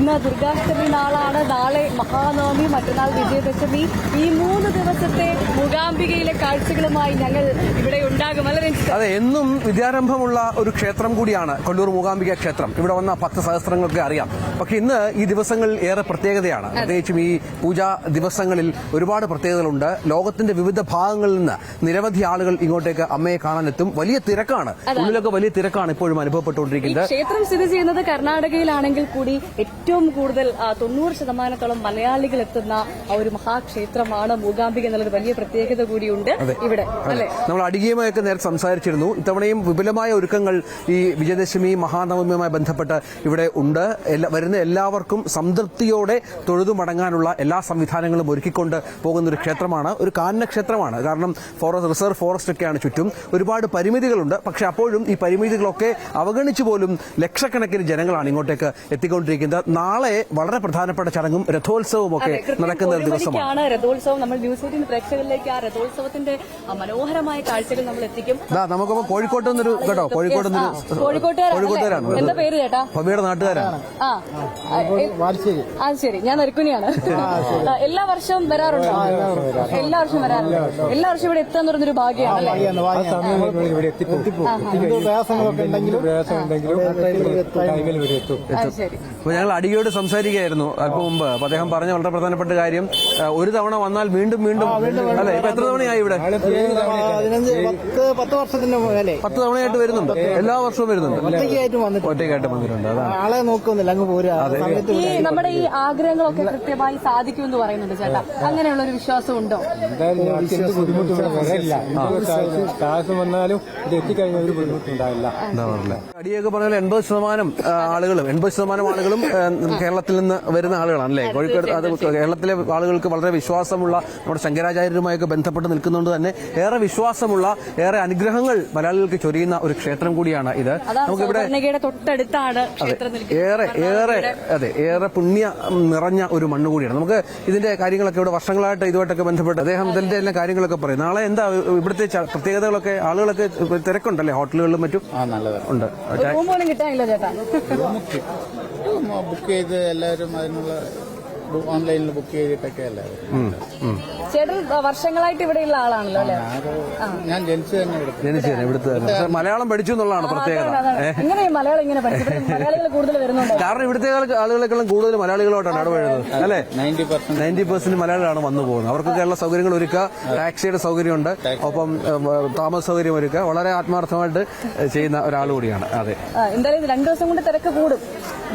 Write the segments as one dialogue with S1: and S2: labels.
S1: ഇന്ന് ദുർഗാഷ്ടമി നാളാണ്, നാളെ മഹാനവമി, മറ്റന്നാൾ വിജയദശമി. ഈ 3 ദിവസത്തെ മൂകാംബികയിലെ കാഴ്ചകളുമായി ഞങ്ങൾ ഇവിടെ ഉണ്ടാകും. അല്ലെ രഞ്ജിത്ത്?
S2: അതെ, എന്നും വിദ്യാരംഭമുള്ള ഒരു ക്ഷേത്രം കൂടിയാണ് കൊല്ലൂർ മൂകാംബിക ക്ഷേത്രം. ഇവിടെ വന്ന ഭക്തസഹസ്രങ്ങൾക്ക് അറിയാം. പക്ഷെ ഇന്ന് ഈ ദിവസങ്ങൾ ഏറെ പ്രത്യേകതയാണ്. പ്രത്യേകിച്ചും ഈ പൂജാ ദിവസങ്ങളിൽ ഒരുപാട് പ്രത്യേകതകളുണ്ട്. ലോകത്തിന്റെ വിവിധ ഭാഗങ്ങളിൽ നിന്ന് നിരവധി ആളുകൾ ഇങ്ങോട്ടേക്ക് അമ്മയെ കാണാനെത്തും. വലിയ തിരക്കാണ്, ഉള്ളിലൊക്കെ വലിയ തിരക്കാണ് ഇപ്പോഴും അനുഭവപ്പെട്ടുകൊണ്ടിരിക്കുന്നത്.
S1: ക്ഷേത്രം സ്ഥിതി ചെയ്യുന്നത് കർണാടകയിലാണെങ്കിൽ കൂടി ഏറ്റവും കൂടുതൽ 90% മലയാളികൾ എത്തുന്ന ഒരു മഹാക്ഷേത്രമാണ് മൂകാംബിക എന്നുള്ളത് വലിയ പ്രത്യേകത കൂടിയുണ്ട് ഇവിടെ.
S2: നമ്മൾ അടികയുമായൊക്കെ നേരത്തെ സംസാരിച്ചിരുന്നു. ഇത്തവണയും വിപുലമായ ഒരുക്കങ്ങൾ ഈ വിജയദശമി മഹാനവമിയുമായി ബന്ധപ്പെട്ട് ഇവിടെ ഉണ്ട്. വരുന്ന എല്ലാവർക്കും സംതൃപ്തിയോടെ തൊഴുതു മടങ്ങാനുള്ള എല്ലാ സംവിധാനങ്ങളും ഒരുക്കിക്കൊണ്ട് പോകുന്ന ഒരു ക്ഷേത്രമാണ്. ഒരു കാനന ക്ഷേത്രമാണ്. കാരണം റിസർവ് ഫോറസ്റ്റ് ഒക്കെയാണ് ചുറ്റും. ഒരുപാട് പരിമിതികളുണ്ട്. പക്ഷെ അപ്പോഴും ഈ പരിമിതികളൊക്കെ അവഗണിച്ചു പോലും ലക്ഷക്കണക്കിന് ജനങ്ങളാണ് ഇങ്ങോട്ടേക്ക് എത്തിക്കൊണ്ടിരിക്കുന്നത്. നാളെ വളരെ പ്രധാനപ്പെട്ട ചടങ്ങും രഥോത്സവവും ഒക്കെ നടക്കുന്ന ഒരു ദിവസമാണ്.
S1: രഥോത്സവം നമ്മൾ ന്യൂസ് 18 പ്രേക്ഷകരിലേക്ക് ആ രഥോത്സവത്തിന്റെ മനോഹരമായ കാഴ്ചകൾ നമ്മൾ എത്തിക്കും.
S2: നമുക്കപ്പോ കോഴിക്കോട്ട് നിന്നൊരു കേട്ടോ, കോഴിക്കോട്ടുകാരാണ്.
S1: എന്താ പേര് ചേട്ടാ?
S2: ഭവ്യയുടെ നാട്ടുകാരാണ്.
S1: ശരി, ഞാൻ നെരുക്കുനിയാണ്. എല്ലാ വർഷവും വരാറുണ്ടോ? എല്ലാ വർഷവും വരാറുണ്ട്. എല്ലാ വർഷവും ഇവിടെ എത്താൻ തുടങ്ങുന്നൊരു ഭാഗ്യമാണ്.
S2: അപ്പൊ ഞങ്ങൾ അടിയോട് സംസാരിക്കുകയായിരുന്നു അല്പം മുമ്പ്. അപ്പൊ അദ്ദേഹം പറഞ്ഞ വളരെ പ്രധാനപ്പെട്ട കാര്യം, ഒരു തവണ വന്നാൽ വീണ്ടും വീണ്ടും അല്ലെ. ഇപ്പൊ എത്ര തവണയായി ഇവിടെ? 10 തവണയായിട്ട് വരുന്നുണ്ട്. എല്ലാ വർഷവും വരുന്നുണ്ട്. ഒറ്റയ്ക്കായിട്ട് വന്നിട്ടുണ്ട്.
S3: ആളെ നോക്കുന്നില്ല, അങ്ങ് പോരാ.
S1: ഈ നമ്മുടെ ഈ ആഗ്രഹങ്ങളൊക്കെ കൃത്യമായി സാധിക്കുമെന്ന് പറയുന്നുണ്ട് ചേട്ടാ. അങ്ങനെയുള്ള ഒരു വിശ്വാസം ഉണ്ടോ?
S3: വന്നാലും ഇത് എത്തിക്കഴിഞ്ഞ ഒരു ബുദ്ധിമുട്ടുണ്ടാവില്ല.
S2: അടിയൊക്കെ പറഞ്ഞാൽ 80% ആളുകളും കേരളത്തിൽ നിന്ന് വരുന്ന ആളുകളാണ് അല്ലേ? കോഴിക്കോട് അത് കേരളത്തിലെ ആളുകൾക്ക് വളരെ വിശ്വാസമുള്ള, നമ്മുടെ ശങ്കരാചാര്യരുമായൊക്കെ ബന്ധപ്പെട്ട് നിൽക്കുന്നതുകൊണ്ട് തന്നെ ഏറെ വിശ്വാസമുള്ള, ഏറെ അനുഗ്രഹങ്ങൾ മലയാളികൾക്ക് ചൊരിയുന്ന ഒരു ക്ഷേത്രം കൂടിയാണ് ഇത്.
S1: നമുക്കിവിടെ തൊട്ടടുത്താണ്
S2: ഏറെ പുണ്യ നിറഞ്ഞ ഒരു മണ്ണ് കൂടിയാണ്. നമുക്ക് ഇതിന്റെ കാര്യങ്ങളൊക്കെ ഇവിടെ വർഷങ്ങളായിട്ട് ഇതുമായിട്ടൊക്കെ ബന്ധപ്പെട്ട് അദ്ദേഹം ഇതിന്റെ എല്ലാ കാര്യങ്ങളൊക്കെ പറയും. നാളെ എന്താ ഇവിടുത്തെ പ്രത്യേകതകളൊക്കെ? ആളുകളൊക്കെ തിരക്കുണ്ടല്ലേ ഹോട്ടലുകളിലും മറ്റും? ഉണ്ട്.
S3: ബുക്ക് ചെയ്ത് എല്ലാവരും അതിനുള്ള ഓൺലൈനിൽ ബുക്ക് ചെയ്തിട്ടൊക്കെ എല്ലാവരും.
S1: ചേട്ടൻ വർഷങ്ങളായിട്ട് ഇവിടെയുള്ള ആളാണല്ലോ അല്ലേ?
S3: ഞാൻ ജനിച്ചു
S2: ഇവിടുത്തെ മലയാളം പഠിച്ചു എന്നുള്ളതാണ് പ്രത്യേകത.
S1: മലയാളം ഇങ്ങനെ മലയാളികൾ കൂടുതൽ വരുന്നുണ്ട്.
S2: കാരണം ഇവിടുത്തെ ആളുകളെക്കാളും കൂടുതൽ മലയാളികളോട്ടാണ് ഇടപെടുന്നത് അല്ലെ? 90% മലയാളികളാണ് വന്നു പോകുന്നത്. അവർക്കൊക്കെ ഉള്ള സൗകര്യങ്ങൾ ഒരുക്കുക. ടാക്സിയുടെ സൗകര്യമുണ്ട്, ഒപ്പം താമസ സൗകര്യം ഒരുക്കുക. വളരെ ആത്മാർത്ഥമായിട്ട് ചെയ്യുന്ന ഒരാൾ കൂടിയാണ്. അതെ,
S1: എന്തായാലും 2 ദിവസം കൊണ്ട് തിരക്ക് കൂടും.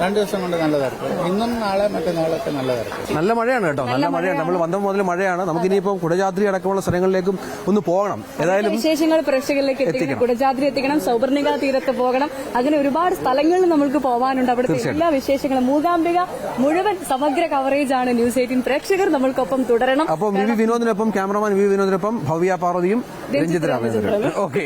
S3: 2 ദിവസം കൊണ്ട് നല്ല തിരക്ക്. ഇന്നും നാളെ മറ്റന്നാളൊക്കെ നല്ല തിരക്ക്.
S2: നല്ല മഴയാണ് കേട്ടോ, നല്ല മഴയാണ്. നമ്മൾ വന്നപ്പോൾ മുതൽ മഴയാണ്. നമുക്കിനിയിപ്പം കുടജാദ്രി അടക്കമുള്ള സ്ഥലങ്ങളിലേക്കും ഒന്ന് പോകണം. ഏതായാലും
S1: വിശേഷങ്ങൾ പ്രേക്ഷകരിലേക്ക് എത്തിക്കണം. കുടജാദ്രി എത്തിക്കണം, സൗപർണിക തീരത്ത് പോകണം. അങ്ങനെ ഒരുപാട് സ്ഥലങ്ങളിൽ നമുക്ക് പോകാനുണ്ട്. അവിടുത്തെ എല്ലാ വിശേഷങ്ങളും മൂകാംബിക മുഴുവൻ സമഗ്ര കവറേജ് ആണ് ന്യൂസ് 18 പ്രേക്ഷകർ നമ്മൾക്കൊപ്പം തുടരണം.
S2: അപ്പോൾ വിനോദിനൊപ്പം ക്യാമറമാൻ വിനോദിനൊപ്പം ഭവ്യ പാർവതിയും രഞ്ജിത് രാമചന്ദ്രൻ. ഓക്കെ.